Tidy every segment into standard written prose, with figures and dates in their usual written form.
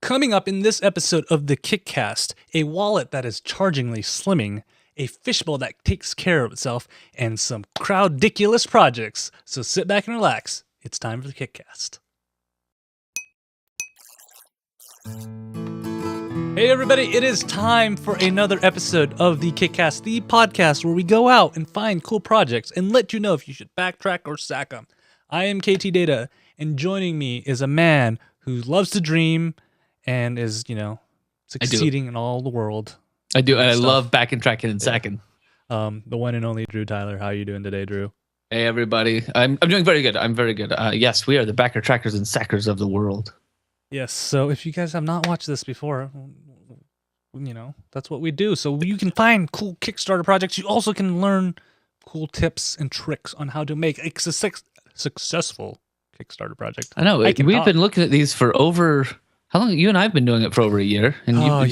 Coming up in this episode of the KickCast, a wallet that is chargingly slimming, a fishbowl that takes care of itself, and some Crowdiculous projects. So sit back and relax. It's time for the KickCast. Hey everybody, it is time for another episode of the KickCast, the podcast where we go out and find cool projects and let you know if you should backtrack or sack them. I am Ktdata, and joining me is a man who loves to dream and is, succeeding in all the world. I do, and I love back and tracking and sacking. The one and only Drew Tyler. How are you doing today, Drew? Hey everybody, I'm doing very good. I'm very good. Yes, we are the backer trackers and sackers of the world. Yes, so if you guys have not watched this before, that's what we do. So you can find cool Kickstarter projects. You also can learn cool tips and tricks on how to make a successful Kickstarter project. I know. We've been looking at these for over... How long? You and I have been doing it for over a year. And I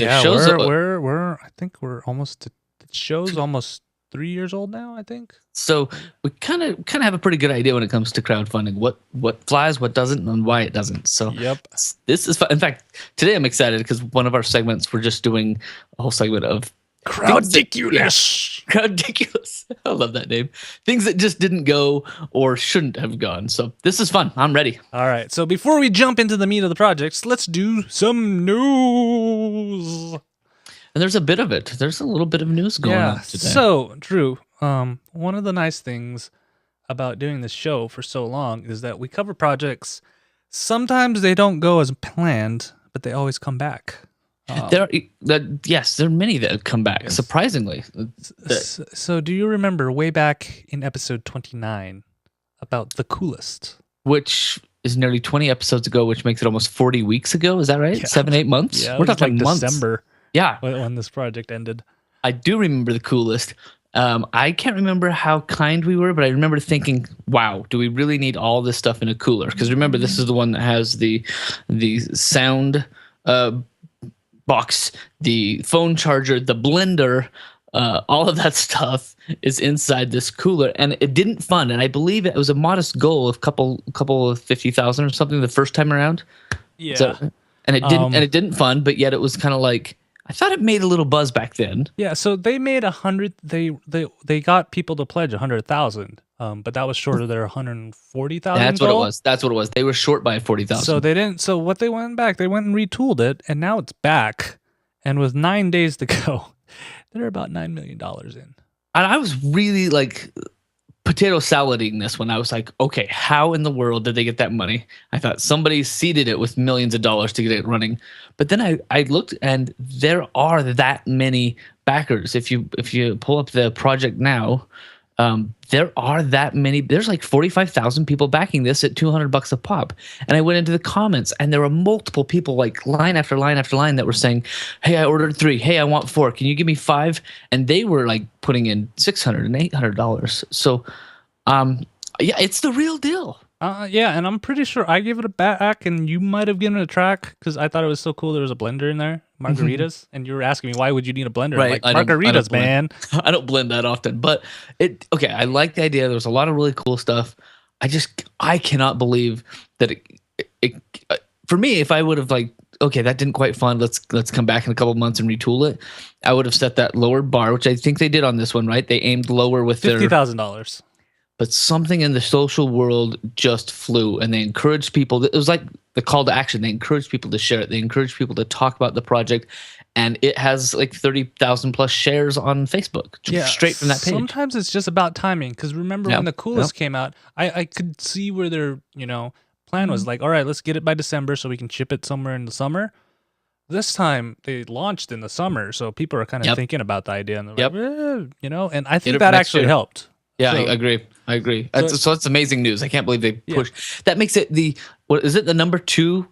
think we're almost... The show's almost 3 years old now, I think. So we kind of have a pretty good idea when it comes to crowdfunding, what flies, what doesn't, and why it doesn't. So this is fun. In fact, today I'm excited because one of our segments, we're just doing a whole segment of Crowdiculous. Crowdiculous. I love that name. Things that just didn't go or shouldn't have gone. So this is fun. I'm ready. All right. So before we jump into the meat of the projects, let's do some news. And there's a bit of it. There's a little bit of news going on today. So, Drew, one of the nice things about doing this show for so long is that we cover projects. Sometimes they don't go as planned, but they always come back. There are many that have come back, surprisingly. So do you remember way back in episode 29 about the coolest? Which is nearly 20 episodes ago, which makes it almost 40 weeks ago. Is that right? Yeah. 7-8 months? Yeah, we're talking like months. December. Yeah. When this project ended. I do remember the coolest. I can't remember how kind we were, but I remember thinking, wow, do we really need all this stuff in a cooler? Because remember, this is the one that has the sound box, the phone charger, the blender, all of that stuff is inside this cooler, and it didn't fund. And I believe it was a modest goal of couple of 50,000 or something the first time around. Yeah, and it didn't fund, but yet it was kind of like, I thought it made a little buzz back then. Yeah, so they made 100. They got people to pledge 100,000. But that was short of their 140,000. That's what it was. That's what it was. They were short by 40,000. So they didn't. So what they went back, they went and retooled it, and now it's back. And with 9 days to go, they're about $9 million in. And I was really like potato salading this one. I was like, okay, how in the world did they get that money? I thought somebody seeded it with millions of dollars to get it running. But then I looked, and there are that many backers. If you pull up the project now. There are that many. There's like 45,000 people backing this at $200 a pop. And I went into the comments, and there were multiple people, like line after line after line, that were saying, "Hey, I ordered 3. Hey, I want 4. Can you give me 5?" And they were like putting in $600 and $800. So, yeah, it's the real deal. Yeah, and I'm pretty sure I gave it a back, and you might have given it a track because I thought it was so cool. There was a blender in there, margaritas, and you were asking me why would you need a blender? Right, I'm like, margaritas, man. I don't blend that often, but okay. I like the idea. There's a lot of really cool stuff. I cannot believe that for me, if I would have like, okay, that didn't quite fund. Let's come back in a couple months and retool it. I would have set that lower bar, which I think they did on this one. Right? They aimed lower with their $50,000. But something in the social world just flew, and they encouraged people. It was like the call to action. They encouraged people to share it. They encouraged people to talk about the project, and it has like 30,000 plus shares on Facebook, straight from that page. Sometimes it's just about timing, because remember when the coolest came out, I could see where their plan was like, all right, let's get it by December so we can ship it somewhere in the summer. This time they launched in the summer, so people are kind of thinking about the idea, and they're like, and I think that actually helped. Yeah, I agree. So that's amazing news. I can't believe they pushed. Yeah. That makes it what is it? The number 2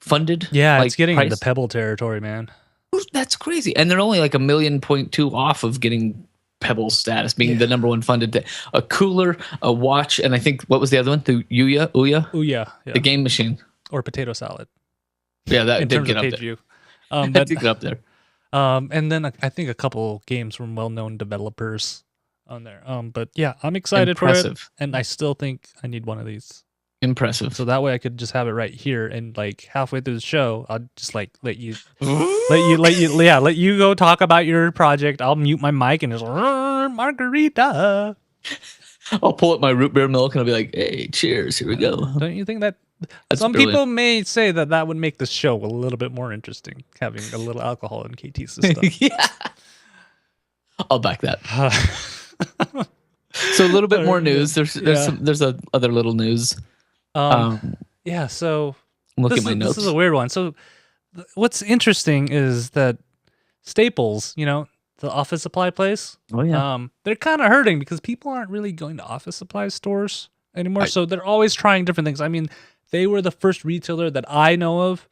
funded? Yeah, it's getting into the Pebble territory, man. That's crazy. And they're only like $1.2 million off of getting Pebble status, being the number 1 funded. A cooler, a watch, and I think what was the other one? The Ouya, the game machine, or potato salad. Yeah, that did get up there. View. That did get up there. And then I think a couple games from well-known developers on there. But yeah, I'm excited for it, and I still think I need one of these. Impressive. So that way I could just have it right here, and like halfway through the show, I'll just like let you go talk about your project. I'll mute my mic and just margarita. I'll pull up my root beer milk and I'll be like, "Hey, cheers! Here we go." Don't you think that That's some brilliant. people may say that would make the show a little bit more interesting, having a little alcohol in KT's system? Yeah, I'll back that. So a little bit more news. There's other little news. Yeah. So Look at my notes. This is a weird one. So what's interesting is that Staples, the office supply place. Oh yeah. They're kind of hurting because people aren't really going to office supply stores anymore. So they're always trying different things. I mean, they were the first retailer that I know of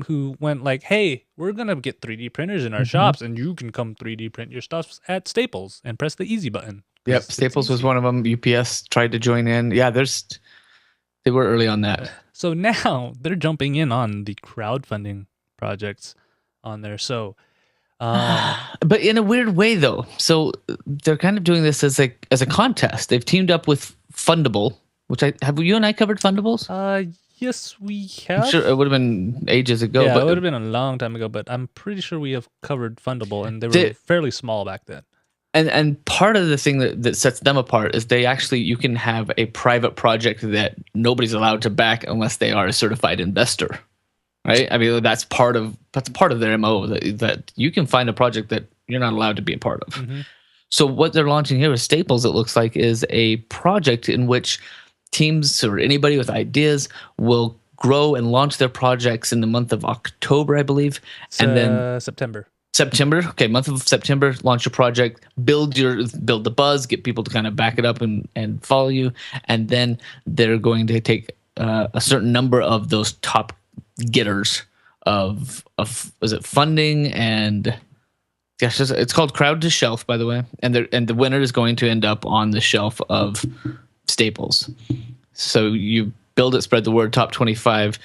who went like, hey, we're going to get 3D printers in our shops and you can come 3D print your stuff at Staples and press the easy button. Yep. Staples was one of them. UPS tried to join in. Yeah, they were early on that. So now they're jumping in on the crowdfunding projects on there. So, but in a weird way though. So they're kind of doing this as a contest. They've teamed up with Fundable, which have you and I covered Fundables? Yes, we have. I'm sure it would have been ages ago. Yeah, but it would have been a long time ago, but I'm pretty sure we have covered Fundable, and they were fairly small back then. And part of the thing that sets them apart is you can have a private project that nobody's allowed to back unless they are a certified investor, right? I mean, that's part of their MO, that you can find a project that you're not allowed to be a part of. Mm-hmm. So what they're launching here with Staples, it looks like, is a project in which teams or anybody with ideas will grow and launch their projects in the month of October, I believe, and then September. Okay, month of September, launch your project, build the buzz, get people to kind of back it up and follow you, and then they're going to take a certain number of those top getters of is it funding and it's called Crowd to Shelf, by the way, and the winner is going to end up on the shelf of Staples. So you build it, spread the word. Top 25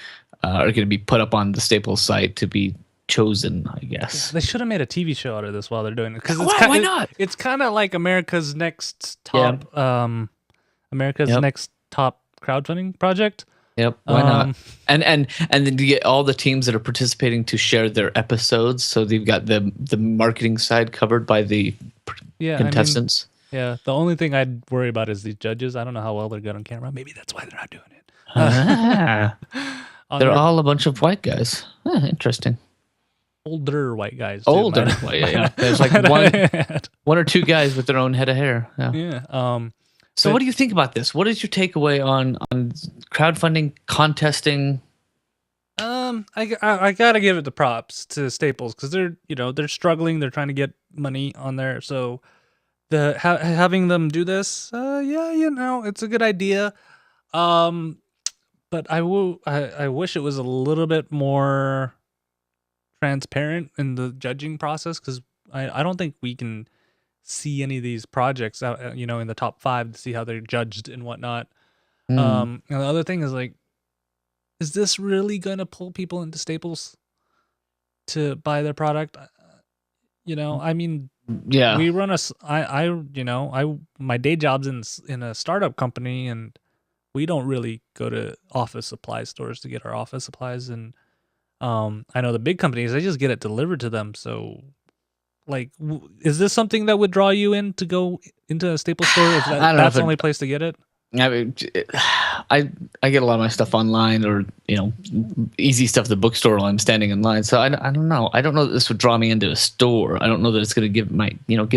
are going to be put up on the Staples site to be chosen, I guess. They should have made a TV show out of this while they're doing it. Why not? It's kind of like America's Next Top, Next Top crowdfunding project. Yep. Why not? And then you get all the teams that are participating to share their episodes. So they've got the marketing side covered by the contestants. The only thing I'd worry about is these judges. I don't know how well they're good on camera. Maybe that's why they're not doing it. They're all a bunch of white guys. Interesting. Older white guys. Older. Yeah. There's like one or two guys with their own head of hair. Yeah. So what do you think about this? What is your takeaway on crowdfunding, contesting? I gotta give it the props to Staples because they're struggling. They're trying to get money on there. So having them do this, it's a good idea. But I wish it was a little bit more transparent in the judging process because I don't think we can see any of these projects out, in the top 5 to see how they're judged and whatnot. And the other thing is like, is this really going to pull people into Staples to buy their product? I mean, yeah, we run my day job's in a startup company, and we don't really go to office supply stores to get our office supplies. And I know the big companies, they just get it delivered to them. So like, is this something that would draw you in to go into a Staples store if that's the only place to get it? I mean, I get a lot of my stuff online or easy stuff at the bookstore while I'm standing in line. So I don't know. I don't know that this would draw me into a store. I don't know that it's going to give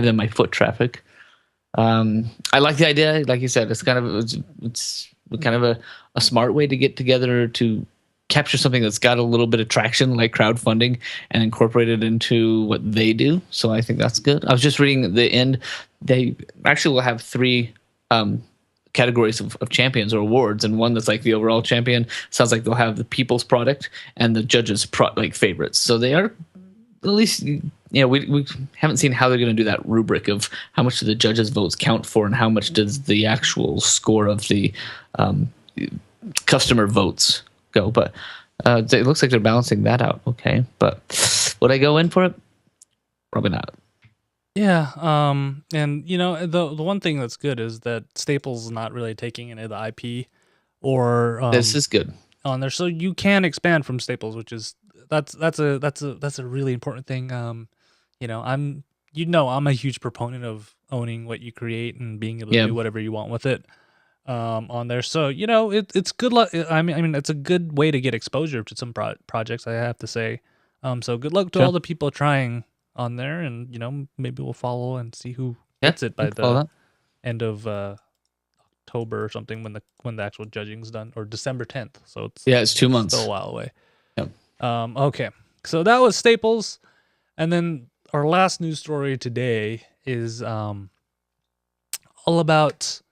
them my foot traffic. I like the idea, like you said. It's kind of a smart way to get together to capture something that's got a little bit of traction, like crowdfunding, and incorporate it into what they do. So I think that's good. I was just reading the end. They actually will have 3 categories of champions or awards, and one that's like the overall champion. Sounds like they'll have the people's product and the judges' favorites. So they are, at least, we haven't seen how they're going to do that rubric of how much do the judges' votes count for and how much does the actual score of the customer votes go. But it looks like they're balancing that out. Okay, but would I go in for it? Probably not. Yeah, and the one thing that's good is that Staples is not really taking any of the IP or This is good. on there, so you can expand from staples, which is that's a really important thing. I'm I'm a huge proponent of owning what you create and being able to do whatever you want with it on there. So it's good luck. I mean it's a good way to get exposure to some projects, I have to say. So good luck to all the people trying on there, and maybe we'll follow and see who gets it by the end of October or something, when the actual judging's done, or December 10th. So it's 2 months. Still a while away. Yep. Okay. So that was staples. And then our last news story today is all about,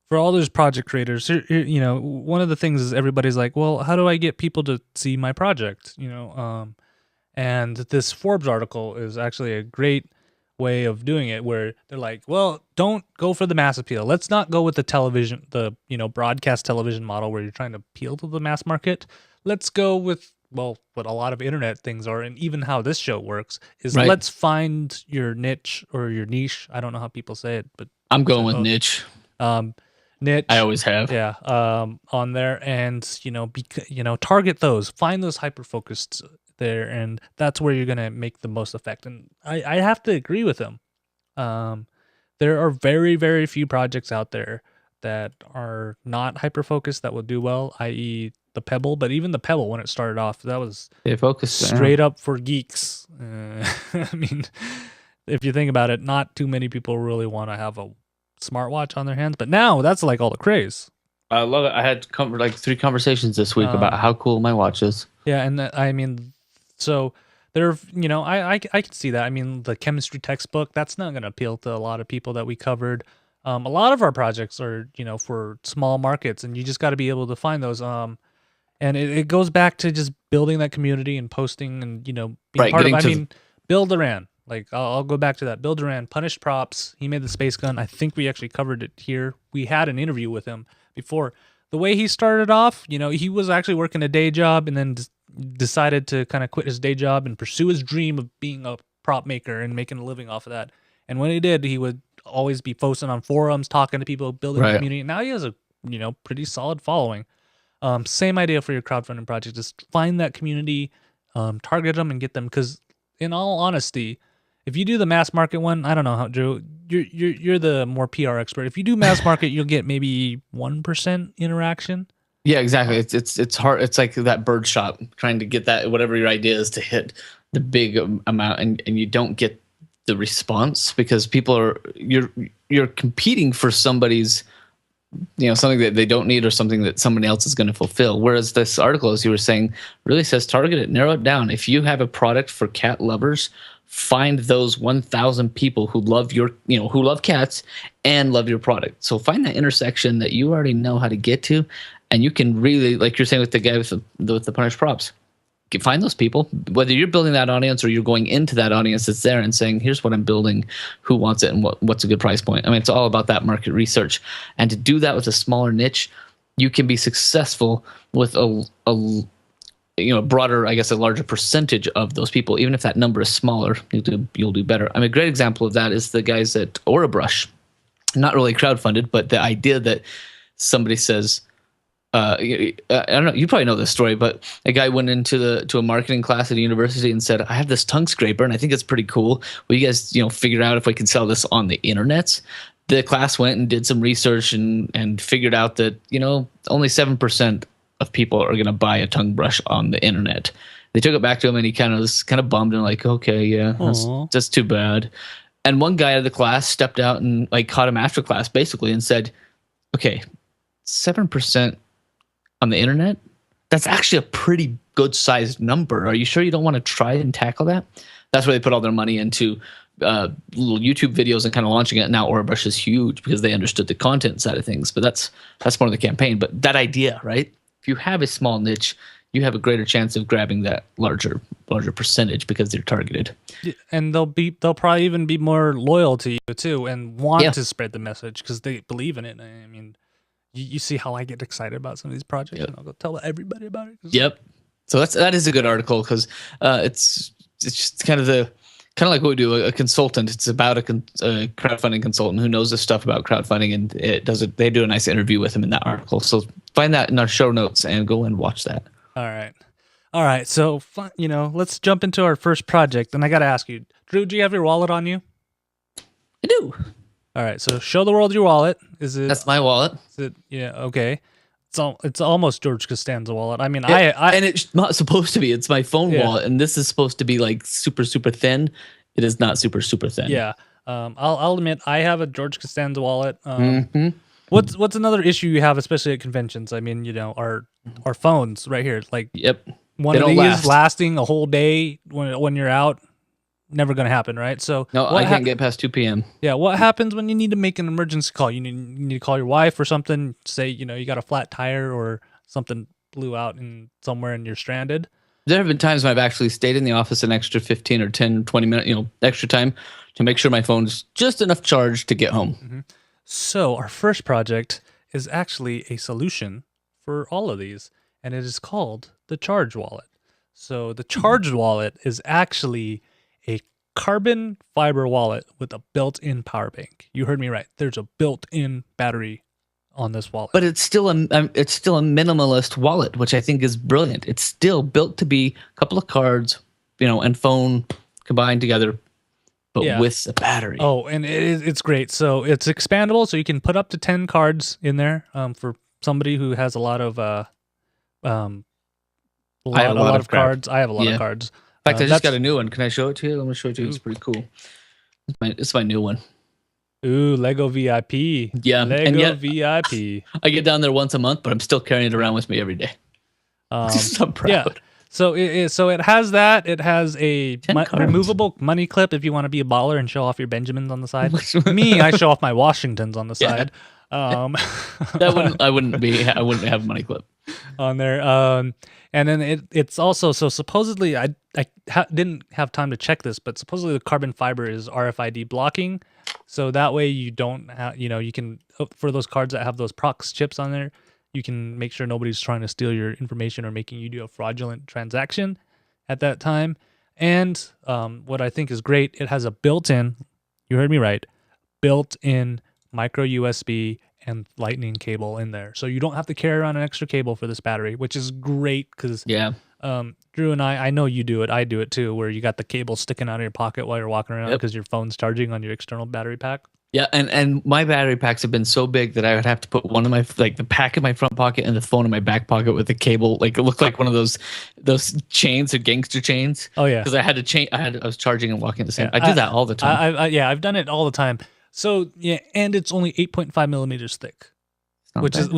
for all those project creators, one of the things is everybody's like, well, how do I get people to see my project? And this Forbes article is actually a great way of doing it, where they're like, well, don't go for the mass appeal. Let's not go with the broadcast television model where you're trying to appeal to the mass market. Let's go with, well, what a lot of internet things are, and even how this show works is, let's find your niche or your niche. I don't know how people say it, but I'm going with niche. Niche. I always have. Yeah. On there, and target those, find those hyper focused there, and that's where you're gonna make the most effect. And I have to agree with him. There are very, very few projects out there that are not hyper focused that will do well, i.e. the Pebble. But even the Pebble, when it started off, that was straight up for geeks. I mean, if you think about it, not too many people really want to have a smartwatch on their hands, but now that's like all the craze. I love it. I had 3 conversations this week about how cool my watch is. Yeah, and I mean, so there, I can see that. I mean, the chemistry textbook, that's not going to appeal to a lot of people that we covered. A lot of our projects are, for small markets, and you just got to be able to find those. And it goes back to just building that community and posting and, being part of it. I mean, Bill Duran, like I'll go back to that. Bill Duran, Punished Props. He made the space gun. I think we actually covered it here. We had an interview with him before. The way he started off, he was actually working a day job, and then decided to kind of quit his day job and pursue his dream of being a prop maker and making a living off of that. And when he did, he would always be posting on forums, talking to people, building a community. Now he has a pretty solid following. Same idea for your crowdfunding project. Just find that community, target them, and get them. Because in all honesty, if you do the mass market one, I don't know how, Drew, you're the more PR expert. If you do mass market, you'll get maybe 1% interaction. Yeah, exactly. It's hard. It's like that bird shot, trying to get that, whatever your idea is, to hit the big amount, and you don't get the response because people are, you're competing for somebody's, something that they don't need or something that somebody else is going to fulfill. Whereas this article, as you were saying, really says target it, narrow it down. If you have a product for cat lovers, find those 1,000 people who love who love cats and love your product. So find that intersection that you already know how to get to. And you can really, like you're saying with the guy with the Punished Props, find those people, whether you're building that audience or you're going into that audience that's there and saying, here's what I'm building, who wants it, and what's a good price point. I mean, it's all about that market research. And to do that with a smaller niche, you can be successful with a broader, I guess, a larger percentage of those people. Even if that number is smaller, you'll do better. I mean, a great example of that is the guys at AuraBrush. Not really crowdfunded, but the idea that somebody says, I don't know, you probably know this story, but a guy went into a marketing class at a university and said, I have this tongue scraper and I think it's pretty cool. Will you guys, figure out if we can sell this on the internet? The class went and did some research and figured out that, only 7% of people are going to buy a tongue brush on the internet. They took it back to him and he was kind of bummed and like, okay, yeah, that's too bad. And one guy out of the class stepped out and caught him after class basically and said, okay, 7% on the internet, that's actually a pretty good sized number. Are you sure you don't want to try and tackle that? That's where they put all their money into little YouTube videos and kind of launching it. Now AuraBrush is huge because they understood the content side of things, but that's more of the campaign. But that idea, right? If you have a small niche, you have a greater chance of grabbing that larger percentage because they're targeted. And they'll probably even be more loyal to you too and want to spread the message because they believe in it. I mean, you see how I get excited about some of these projects, and I'll go tell everybody about it. Yep. So that is a good article because it's just kind of like what we do. A consultant. It's about a crowdfunding consultant who knows this stuff about crowdfunding, and they do a nice interview with him in that article. So find that in our show notes and go and watch that. All right. So, let's jump into our first project. And I got to ask you, Drew, do you have your wallet on you? I do. All right. So show the world your wallet. That's my wallet. Is it? Yeah. Okay. It's almost George Costanza wallet. I mean, and it's not supposed to be. It's my phone wallet, and this is supposed to be like super, super thin. It is not super, super thin. Yeah. I'll admit I have a George Costanza wallet. What's another issue you have, especially at conventions? I mean, our phones right here. Like, yep, one of these lasting a whole day when you're out, never going to happen, right? So no, I can't get past 2 p.m. Yeah, what happens when you need to make an emergency call? You need to call your wife or something. Say you got a flat tire or something blew out somewhere and you're stranded. There have been times when I've actually stayed in the office an extra 15 or 10, 20 minutes, extra time to make sure my phone's just enough charge to get home. Mm-hmm. So our first project is actually a solution for all of these, and it is called the Charge Wallet. So the Charge Wallet is actually a carbon fiber wallet with a built-in power bank. You heard me right. There's a built-in battery on this wallet. But it's still a minimalist wallet, which I think is brilliant. It's still built to be a couple of cards, and phone combined together, but with a battery. Oh, and it's great. So it's expandable, so you can put up to 10 cards in there for somebody who has a lot of cards. I have a lot of cards. In fact, I just got a new one. Can I show it to you? Let me show it to you. It's pretty cool. It's my new one. Ooh, Lego VIP. Yeah, Lego VIP. I get down there once a month, but I'm still carrying it around with me every day. I'm proud. Yeah. So it has that. It has a removable money clip if you want to be a baller and show off your Benjamins on the side. Me, I show off my Washingtons on the side. I wouldn't have a money clip on there. And then it's also, so supposedly I didn't have time to check this, but supposedly the carbon fiber is RFID blocking. So that way you don't have, you can, for those cards that have those prox chips on there, you can make sure nobody's trying to steal your information or making you do a fraudulent transaction at that time. And what I think is great, it has a built-in, you heard me right, built-in micro USB and lightning cable in there. So you don't have to carry around an extra cable for this battery, which is great because Drew and I know you do it. I do it too, where you got the cable sticking out of your pocket while you're walking around because your phone's charging on your external battery pack. Yeah, and my battery packs have been so big that I would have to put one of my the pack in my front pocket and the phone in my back pocket with the cable. Like it looked like one of those chains, or gangster chains. Oh yeah, because I had to change. I was charging and walking at the same. I do that all the time. I've done it all the time. So yeah, and it's only 8.5 millimeters thick, which is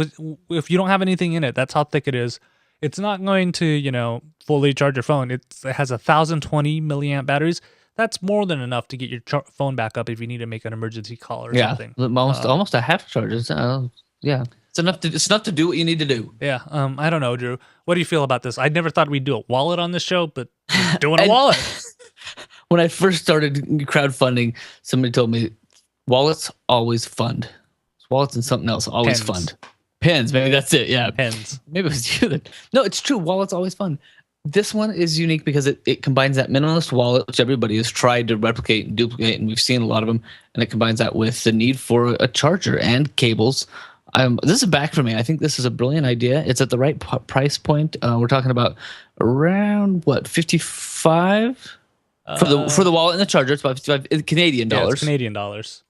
if you don't have anything in it, that's how thick it is. It's not going to fully charge your phone. It has 1,020 milliamp batteries. That's more than enough to get your phone back up if you need to make an emergency call or something. Almost a half charge. It's enough to do what you need to do. Yeah. I don't know, Drew. What do you feel about this? I never thought we'd do a wallet on this show, but we're doing a wallet. When I first started crowdfunding, somebody told me wallets always fund. Wallets and something else always fund. Pens, maybe that's it. Yeah, pens. Maybe it was you. No, it's true. Wallets always fund. This one is unique because it combines that minimalist wallet, which everybody has tried to replicate and duplicate, and we've seen a lot of them, and it combines that with the need for a charger and cables. This is back for me. I think this is a brilliant idea. It's at the right price point. We're talking about around what, 55 for the wallet and the charger. It's about 55 Canadian dollars. Yeah, it's Canadian dollars.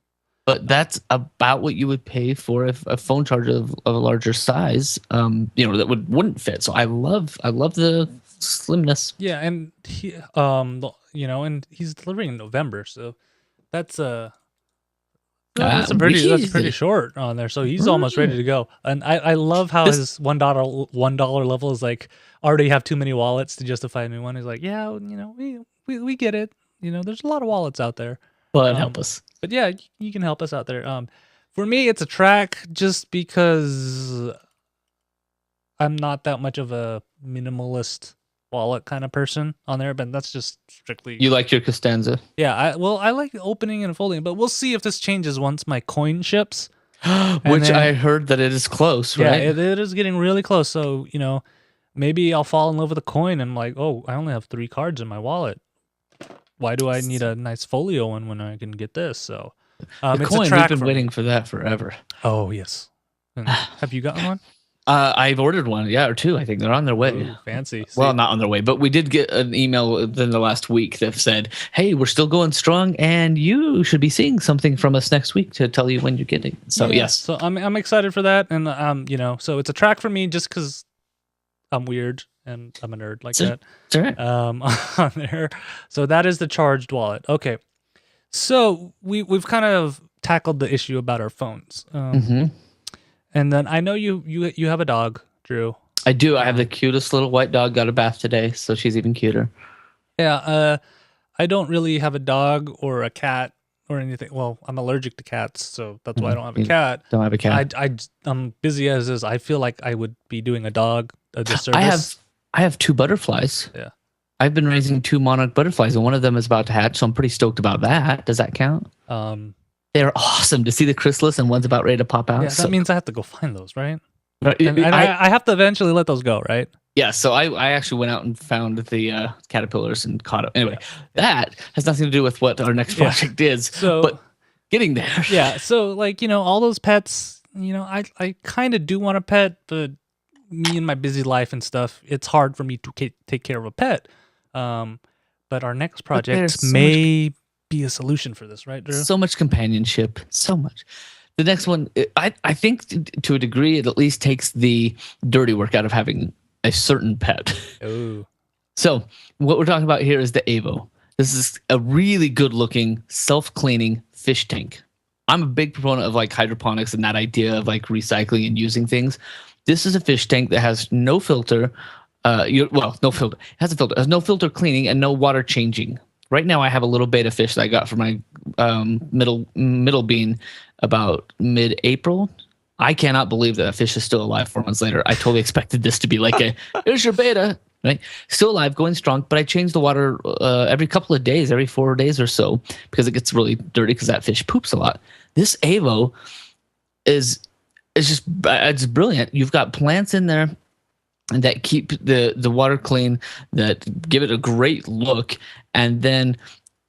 But that's about what you would pay for a phone charger of a larger size. That wouldn't fit. So I love the slimness. Yeah, and he, and he's delivering in November, so that's pretty short on there. So he's almost ready to go. And I love how his $1 level is like already have too many wallets to justify a new one. He's like, yeah, we get it. There's a lot of wallets out there. Well, help us. But yeah, you can help us out there. For me, it's a track just because I'm not that much of a minimalist wallet kind of person on there, but that's just strictly... You like your Costanza? Yeah, I like opening and folding, but we'll see if this changes once my coin ships. I heard that it is close, right? Yeah, it is getting really close. So, maybe I'll fall in love with a coin and I'm like, oh, I only have 3 cards in my wallet. Why do I need a nice folio one when I can get this? So, the coin, we've been waiting for that forever. Oh, yes. And have you gotten one? I've ordered one, or two. I think they're on their way. Ooh, fancy. Well, not on their way, but we did get an email within the last week that said, "Hey, we're still going strong, and you should be seeing something from us next week to tell you when you're getting." So yes, so I'm excited for that, and so it's a track for me just because I'm weird and I'm a nerd like that. It's all right. On there, so that is the charged wallet. Okay, so we've kind of tackled the issue about our phones. And then I know you have a dog, Drew. I do. I have the cutest little white dog. Got a bath today, so she's even cuter. Yeah. I don't really have a dog or a cat or anything. Well, I'm allergic to cats, so that's why I don't have a cat. Don't have a cat. I'm busy as is. I feel like I would be doing a dog a disservice. I have 2 butterflies. Yeah. I've been raising 2 monarch butterflies, and one of them is about to hatch, so I'm pretty stoked about that. Does that count? They're awesome to see the chrysalis, and one's about ready to pop out. Yeah, that means I have to go find those, right? Right. And I have to eventually let those go, right? Yeah, so I actually went out and found the caterpillars and caught them. Anyway, that has nothing to do with what our next project is, but getting there. Yeah, so all those pets, I kind of do want a pet, but me and my busy life and stuff, it's hard for me to take care of a pet. But our next project may be a solution for this, right, Drew? So much companionship, so much. The next one, I think to a degree, it at least takes the dirty work out of having a certain pet. Ooh. So what we're talking about here is the Avo. This is a really good-looking, self-cleaning fish tank. I'm a big proponent of hydroponics and that idea of recycling and using things. This is a fish tank that has no filter. No filter. It has a filter. It has no filter cleaning and no water changing. Right now, I have a little beta fish that I got from my middle bean about mid-April. I cannot believe that fish is still alive 4 months later. I totally expected this to be here's your beta, right? Still alive, going strong, but I change the water every couple of days, every 4 days or so, because it gets really dirty because that fish poops a lot. This Avo it's brilliant. You've got plants in there that keep the water clean, that give it a great look, and then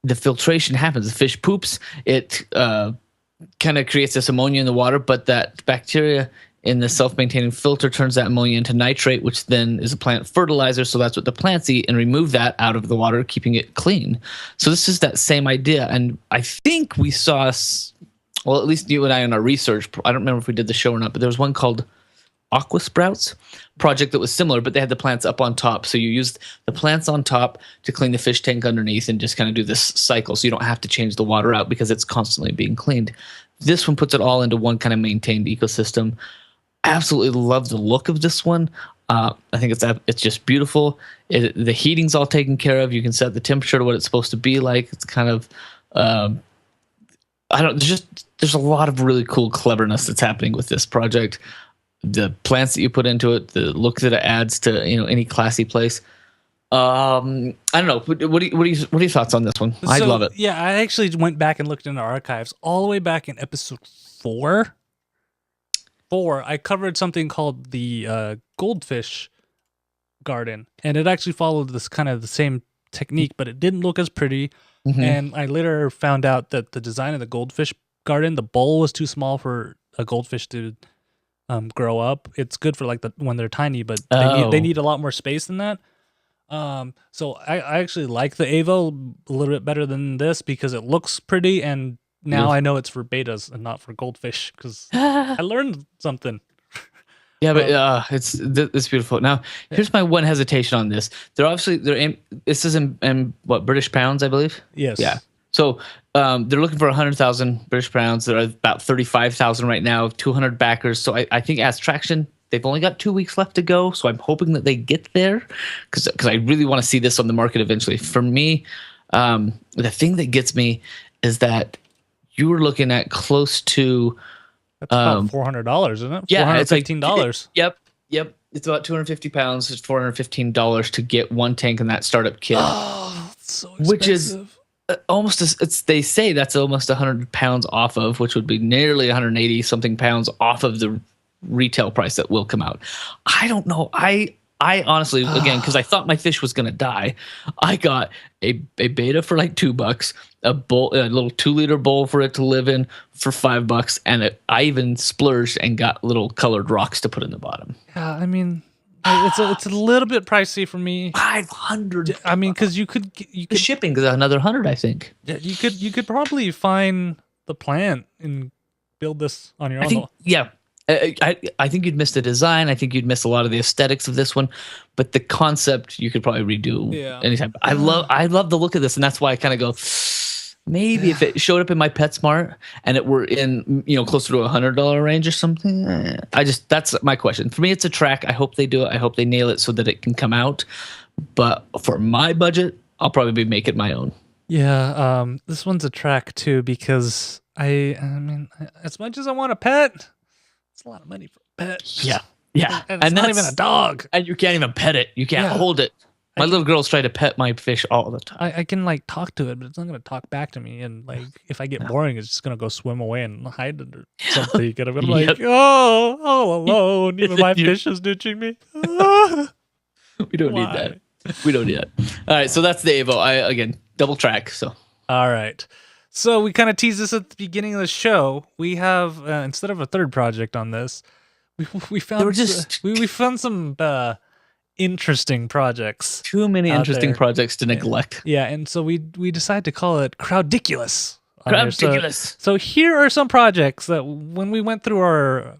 the filtration happens. The fish poops, it kind of creates this ammonia in the water, but that bacteria in the self-maintaining filter turns that ammonia into nitrate, which then is a plant fertilizer, so that's what the plants eat, and remove that out of the water, keeping it clean. So this is that same idea, and I think we saw, well, at least you and I in our research, I don't remember if we did the show or not, but there was one called Aqua Sprouts project that was similar, but they had the plants up on top. So you used the plants on top to clean the fish tank underneath and just kind of do this cycle. So you don't have to change the water out because it's constantly being cleaned. This one puts it all into one kind of maintained ecosystem. Absolutely love the look of this one. I think it's just beautiful. The heating's all taken care of. You can set the temperature to what it's supposed to be like. It's kind of, there's a lot of really cool cleverness that's happening with this project. The plants that you put into it, the look that it adds to any classy place. I don't know. What are your thoughts on this one? I love it. Yeah, I actually went back and looked in our archives all the way back in episode 4. I covered something called the goldfish garden, and it actually followed this kind of the same technique, but it didn't look as pretty. Mm-hmm. And I later found out that the design of the goldfish garden, the bowl was too small for a goldfish to grow up. It's good for when they're tiny, but they need a lot more space than that. So I actually like the Avo a little bit better than this because it looks pretty, and now I know it's for betas and not for goldfish because I learned something. Yeah, but it's beautiful. Now, here's my one hesitation on this. This is in what, British pounds, I believe? Yes. Yeah. So they're looking for 100,000 British pounds. They're about 35,000 right now, 200 backers. So I think as traction, they've only got 2 weeks left to go. So I'm hoping that they get there because I really want to see this on the market eventually. For me, the thing that gets me is that you were looking at close to... That's about $400, isn't it? Yeah, $415. Yep. It's about 250 pounds. It's $415 to get one tank in that startup kit. Oh, that's so expensive. Which is almost, they say that's almost 100 pounds off of, which would be nearly 180 something pounds off of the retail price that will come out. I don't know. I I honestly, again, because I thought my fish was gonna die, I got a beta for like $2, a little 2-liter bowl for it to live in for $5, and I even splurged and got little colored rocks to put in the bottom. Yeah, I mean, it's a little bit pricey for me. 500. I mean, because you could The shipping is another 100, I think. Yeah, you could probably find the plant and build this on your own. Yeah. I think you'd miss the design. I think you'd miss a lot of the aesthetics of this one, but the concept you could probably redo anytime. I love the look of this, and that's why I kind of go, maybe if it showed up in my PetSmart and it were in closer to $100 range or something. That's my question. For me, it's a track. I hope they do it. I hope they nail it so that it can come out. But for my budget, I'll probably make it my own. Yeah, this one's a track too because I mean, as much as I want a pet, it's a lot of money for a pet. Yeah. And it's not even a dog. And you can't even pet it. You can't hold it. My little girls try to pet my fish all the time. I can like talk to it, but it's not gonna talk back to me. And like, if I get boring, it's just gonna go swim away and hide under something. And I'm like, oh, all alone. Even my fish is ditching me. We don't need that. We don't need that. All right, so that's the Evo. Again, double track. So all right. So we kind of teased this at the beginning of the show. We have instead of a third project on this, we found we found some interesting projects. Too many interesting projects to neglect. Yeah, and so we decided to call it Crowdiculous. Crowdiculous. So here are some projects that when we went through our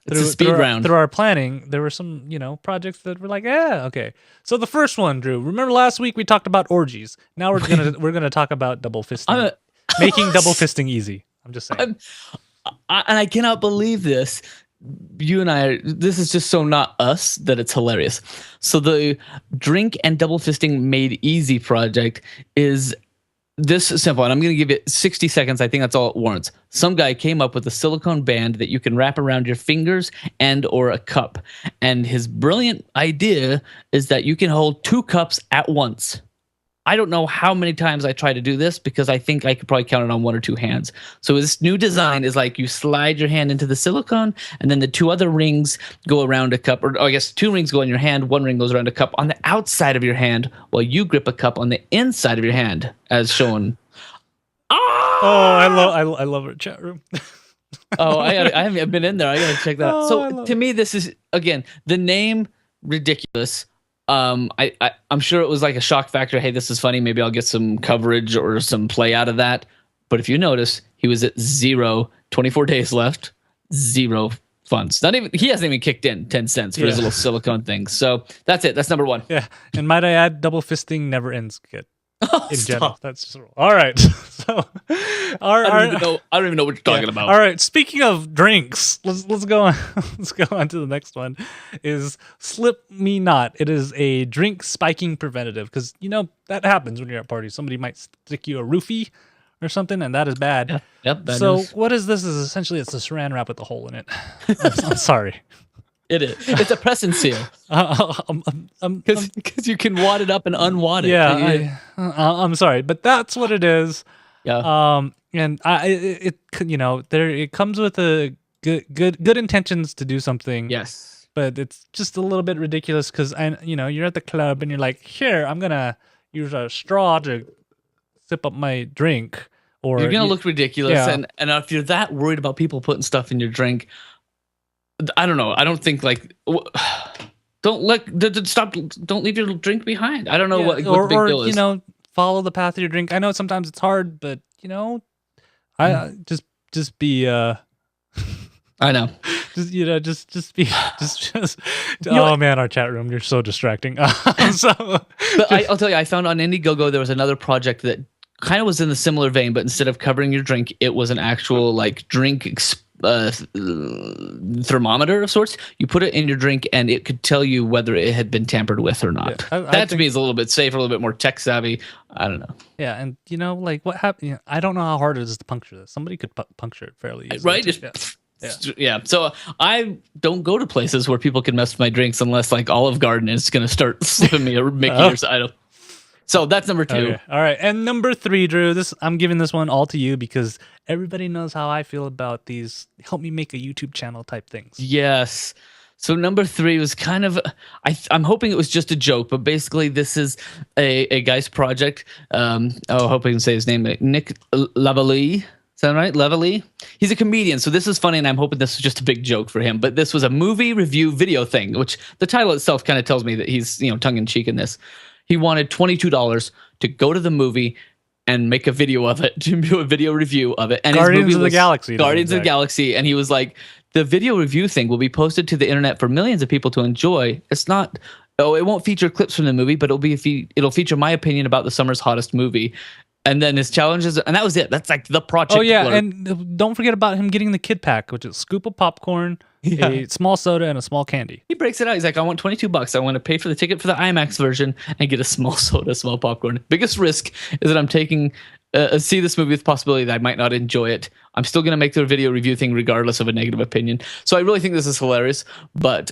through our planning, there were some, projects that were like, yeah, okay. So the first one, Drew, remember last week we talked about orgies. Now we're gonna talk about double fisting, making double fisting easy. I'm just saying. And I cannot believe this. You and I, this is just so not us that it's hilarious. So the drink and double fisting made easy project is this simple, and I'm going to give it 60 seconds. I think that's all it warrants. Some guy came up with a silicone band that you can wrap around your fingers and or a cup. And his brilliant idea is that you can hold 2 cups at once. I don't know how many times I try to do this because I think I could probably count it on 1 or 2 hands. So this new design is like you slide your hand into the silicone and then the 2 other rings go around a cup, or I guess 2 rings go in your hand, 1 ring goes around a cup on the outside of your hand while you grip a cup on the inside of your hand as shown. Oh, I love our chat room. I haven't been in there. I gotta check that out. So to me, this is, again, the name ridiculous. I'm sure it was like a shock factor. Hey, this is funny. Maybe I'll get some coverage or some play out of that. But if you notice, he was at 0, 24 days left, 0 funds. He hasn't even kicked in 10 cents for his little silicone thing. So that's it. That's number 1. Yeah. And might I add, double fisting never ends good. In general, that's just all right. So, I don't even know what you're talking about. All right. Speaking of drinks, let's go on. Let's go on to the next one. Is Slip Me Not. It is a drink spiking preventative because that happens when you're at parties. Somebody might stick you a roofie or something, and that is bad. Yeah. Yep. So what is this? Is essentially it's a Saran wrap with a hole in it. I'm sorry. It is. It's a press and seal. Because you can wad it up and unwad it. Yeah, I'm sorry, but that's what it is. Yeah. And it comes with a good intentions to do something. Yes. But it's just a little bit ridiculous because you're at the club and you're like, here, I'm gonna use a straw to sip up my drink. Or you're gonna look ridiculous, and if you're that worried about people putting stuff in your drink. I don't know. I don't think don't leave your drink behind. I don't know what the big deal is. Follow the path of your drink. I know sometimes it's hard, but I just be. I know. Oh man, our chat room. You're so distracting. But I'll tell you, I found on Indiegogo there was another project that kind of was in the similar vein, but instead of covering your drink, it was an actual drink thermometer of sorts. You put it in your drink and it could tell you whether it had been tampered with or not. That to me is a little bit safer, a little bit more tech savvy. I don't know. Yeah, and what happened? I don't know how hard it is to puncture this. Somebody could puncture it fairly easily. Right? Yeah. So I don't go to places where people can mess with my drinks unless Olive Garden is going to start slipping me a Mickey or something. So that's number 2. Okay. All right. And number 3, Drew, I'm giving this one all to you because everybody knows how I feel about these help me make a YouTube channel type things. Yes. So number 3 was kind of, I'm hoping it was just a joke, but basically this is a guy's project. I hope I can say his name, Nick Lavalley. Is that right? Lavalley? He's a comedian, so this is funny, and I'm hoping this was just a big joke for him. But this was a movie review video thing, which the title itself kind of tells me that he's tongue-in-cheek in this. He wanted $22 to go to the movie and make a video of it, to do a video review of it. And Guardians of the Galaxy. Guardians of the Galaxy. And he was like, the video review thing will be posted to the internet for millions of people to enjoy. It's not, it won't feature clips from the movie, but it'll feature my opinion about the summer's hottest movie. And then his challenges, and that was it. That's like the project. Oh, yeah. blurb. And don't forget about him getting the kid pack, which is a scoop of popcorn, a small soda, and a small candy. He breaks it out. He's like, I want $22. I want to pay for the ticket for the IMAX version and get a small soda, small popcorn. Biggest risk is that I'm taking see this movie with the possibility that I might not enjoy it. I'm still going to make the video review thing regardless of a negative opinion. So I really think this is hilarious. But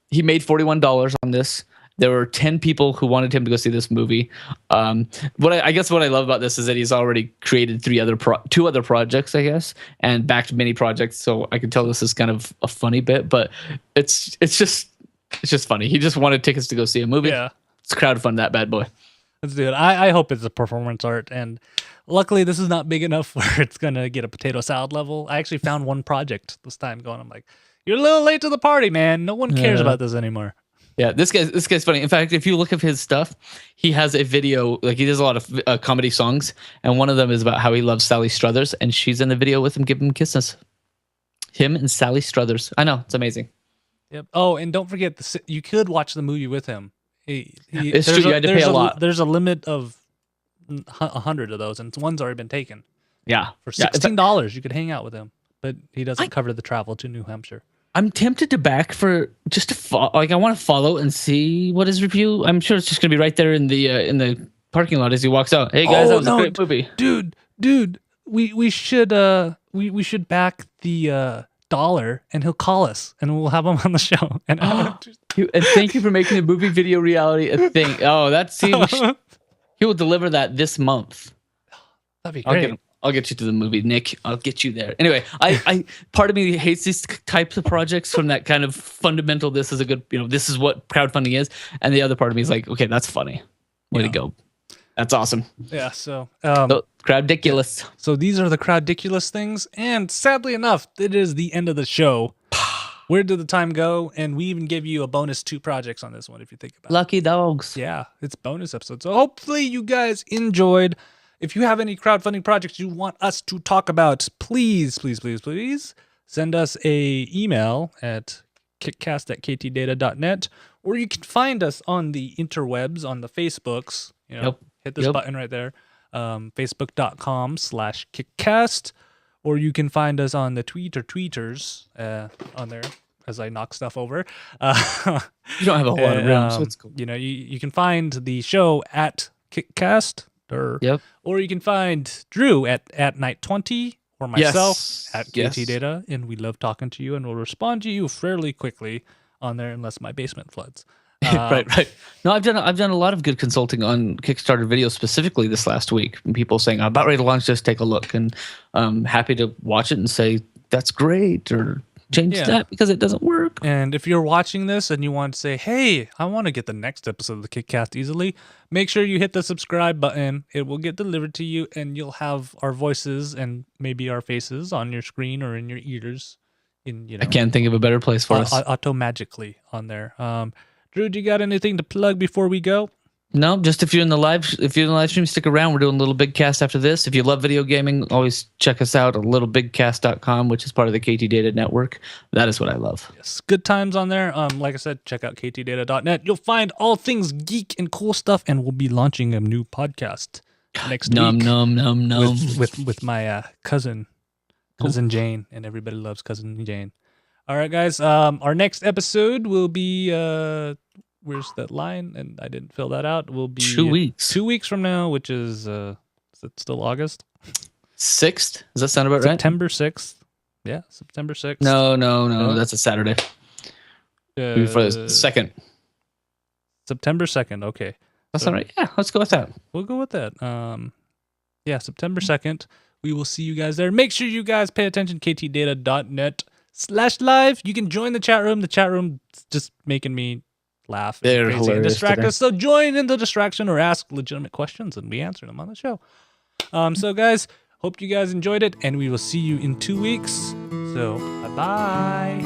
he made $41 on this. There were 10 people who wanted him to go see this movie. What I love about this is that he's already created two other projects, I guess, and backed many projects. So I can tell this is kind of a funny bit, but it's just funny. He just wanted tickets to go see a movie. Yeah, let's crowdfund that bad boy. Let's do it. I hope it's a performance art, and luckily this is not big enough where it's gonna get a potato salad level. I actually found one project this time going. I'm like, you're a little late to the party, man. No one cares about this anymore. Yeah, this guy's funny. In fact, if you look at his stuff, he has a video, like he does a lot of comedy songs, and one of them is about how he loves Sally Struthers, and she's in the video with him giving him kisses. Him and Sally Struthers. I know, it's amazing. Yep. Oh, and don't forget, you could watch the movie with him. It's true, you had to pay a lot. There's a limit of 100 of those, and one's already been taken. Yeah. For $16, you could hang out with him, but he doesn't cover the travel to New Hampshire. I'm tempted to back for just to follow. Like, I want to follow and see what his review. I'm sure it's just gonna be right there in the parking lot as he walks out. Hey guys, that was a great movie, dude. We should back the dollar, and he'll call us, and we'll have him on the show. And thank you for making the movie video reality a thing. Oh, he will deliver that this month. That'd be great. I'll get you to the movie, Nick. I'll get you there. Anyway, I part of me hates these types of projects from that kind of fundamental. This is a good, this is what crowdfunding is, and the other part of me is like, okay, that's funny. Way to go. That's awesome. Yeah. So Crowdiculous. So these are the Crowdiculous things, and sadly enough, it is the end of the show. Where did the time go? And we even give you a bonus 2 projects on this one, if you think about it. Lucky dogs. Yeah, it's bonus episode. So hopefully you guys enjoyed. If you have any crowdfunding projects you want us to talk about, please send us a email at kickcast@ktdata.net, or you can find us on the interwebs, on the Facebooks. Hit this button right there, facebook.com/kickcast, or you can find us on the tweeters on there as I knock stuff over. You don't have a whole lot of room, so it's cool. You can find the show at KickCast. Or you can find Drew at Night20, or myself at Ktdata, and we love talking to you, and we'll respond to you fairly quickly on there, unless my basement floods. Right. No, I've done a lot of good consulting on Kickstarter videos specifically this last week. People saying, I'm about ready to launch this, take a look, and I'm happy to watch it and say that's great, or change that because it doesn't work. And if you're watching this and you want to say, hey, I want to get the next episode of the KickCast easily, make sure you hit the subscribe button. It will get delivered to you, and you'll have our voices and maybe our faces on your screen or in your ears. I can't think of a better place for us. Auto-magically on there. Drew, do you got anything to plug before we go? No, just if you're in the live stream, stick around. We're doing a little big cast after this. If you love video gaming, always check us out at littlebigcast.com, which is part of the Ktdata network. That is what I love. Yes, good times on there. Like I said, check out ktdata.net. You'll find all things geek and cool stuff, and we'll be launching a new podcast next week. With my cousin Jane, and everybody loves cousin Jane. All right, guys. Our next episode will be where's that line? And I didn't fill that out. Will be 2 weeks. 2 weeks from now, which is it still August? 6th? Does that sound about right? September 6th. Yeah, September 6th. No. That's a Saturday. Before the 2nd. September 2nd. Okay. That's all right. Yeah, let's go with that. We'll go with that. September 2nd. We will see you guys there. Make sure you guys pay attention. ktdata.net. twitch.tv/live. You can join the chat room. The chat room's just making me laugh and They're crazy and hilarious distract today. us. So join in the distraction or ask legitimate questions and we answer them on the show. So guys, hope you guys enjoyed it and we will see you in 2 weeks. So bye-bye.